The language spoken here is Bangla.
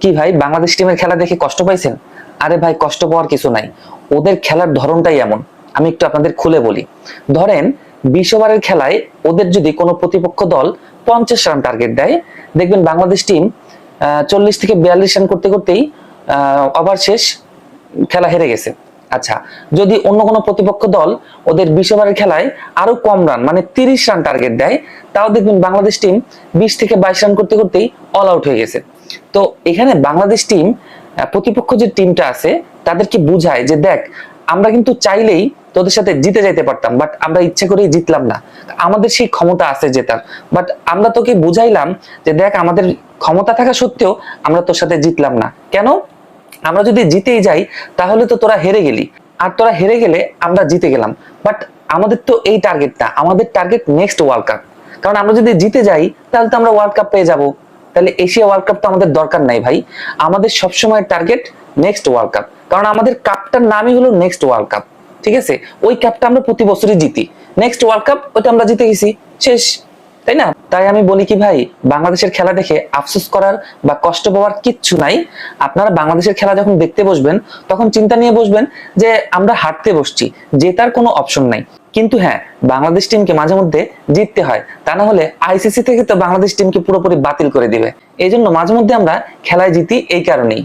কি ভাই, বাংলাদেশ টিমের খেলা দেখে কষ্ট পাইছেন? আরে ভাই, কষ্ট পাওয়ার কিছু নাই, ওদের খেলার ধরনটাই এমন। আমি একটু আপনাদের খুলে বলি। ধরেন 20 ওভারের খেলায় ওদের যদি কোনো প্রতিপক্ষ দল 50 রান টার্গেট দেয়, দেখবেন বাংলাদেশ টিম 40 থেকে 42 রান করতে করতেই ওভার শেষ, খেলা হেরে গেছে। আচ্ছা, যদি অন্য কোনো প্রতিপক্ষ দল ওদের 20 ওভারের খেলায় আরো কম রান মানে 30 রান টার্গেট দেয়, তাও দেখবেন বাংলাদেশ টিম 20 থেকে 22 রান করতে করতেই অল আউট হয়ে গেছে। তো এখানে বাংলাদেশ টিম প্রতিপক্ষ যে টিমটা আছে তাদেরকে বুঝায় যে দেখ, আমরা কিন্তু চাইলেই তোদের সাথে জিতে যাইতে পারতাম, বাট আমরা ইচ্ছে করেই জিতলাম না। আমাদের সেই ক্ষমতা আছে জেতার, বাট আমরা তোকে বুঝাইলাম যে দেখ, আমাদের ক্ষমতা থাকা সত্ত্বেও আমরা তোর সাথে জিতলাম না। কেন? আমরা যদি জিতেই যাই তাহলে তো তোরা হেরে গেলি, আর তোরা হেরে গেলে আমরা জিতে গেলাম। বাট আমাদের তো এই টার্গেট না, আমাদের টার্গেট নেক্সট ওয়ার্ল্ড কাপ। কারণ আমরা যদি জিতে যাই তাহলে তো আমরা ওয়ার্ল্ড কাপ পেয়ে যাব, তাহলে এশিয়া ওয়ার্ল্ড কাপ তো আমাদের দরকার নাই ভাই। আমাদের সবসময় টার্গেট নেক্সট ওয়ার্ল্ড কাপ, কারণ আমাদের কাপটার নামই হলো নেক্সট ওয়ার্ল্ড কাপ। ঠিক আছে, ওই কাপটা আমরা প্রতি বছরই জিতি। নেক্সট ওয়ার্ল্ড কাপ ওইটা আমরা জিতে গেছি, শেষ, তাই না? তাই আমি বলি কি ভাই, বাংলাদেশের খেলা দেখে আফসোস করার বা কষ্ট পাওয়ার কিচ্ছু নাই। আপনারা বাংলাদেশের খেলা যখন দেখতে বসবেন তখন চিন্তা নিয়ে বসবেন যে আমরা হারতে বসছি, জেতার কোনো অপশন নাই। কিন্তু হ্যাঁ, বাংলাদেশ টিমকে মাঝে মধ্যে জিততে হয়, তা না হলে আইসিসি থেকে তো বাংলাদেশ টিমকে পুরোপুরি বাতিল করে দিবে। এই জন্য মাঝে মধ্যে আমরা খেলায় জিতি এই কারণেই।